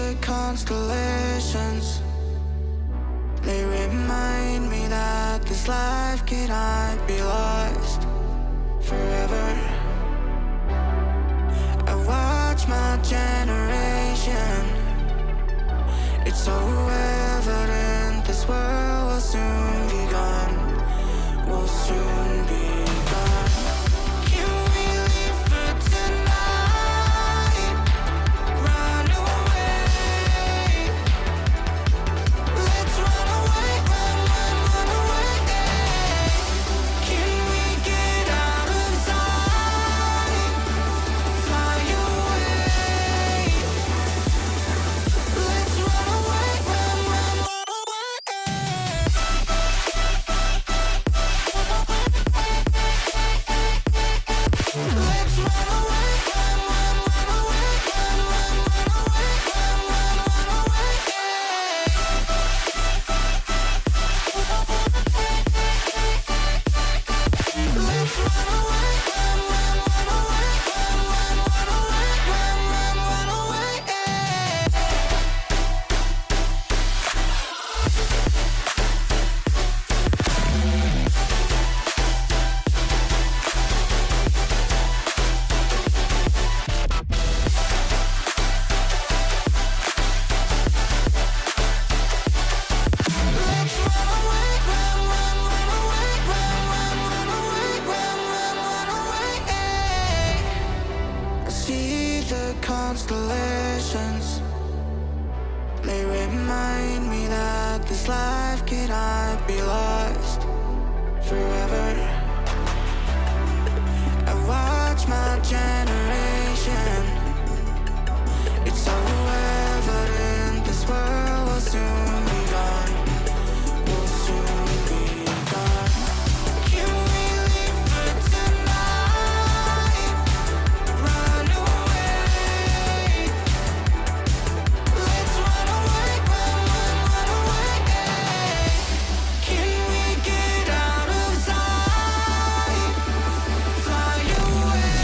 the constellations. They remind me that this life cannot be lost forever. I watch my generation. It's so evident this world will soon be gone. Will soon be gone. Can we leave for tonight? Run away. Let's run away, run, run, run away. Can we get out of sight? Fly away. Let's run away, run, run, run away. Let's run away, run, run, run away, run, run, run away, run, run, run away. Let's run away, run, run, run away, run, run, run away, run, run, run away. Let's run away, run, run, run away, run, run, run away, run, run, run away. I see the constellations. They remind me that this life cannot be lost forever. I watch my generation. It's so evident this world will soon be gone. Will soon be gone. Can we leave for tonight? Run away. Let's run away, run, run, run away. Can we get out of sight? Fly away.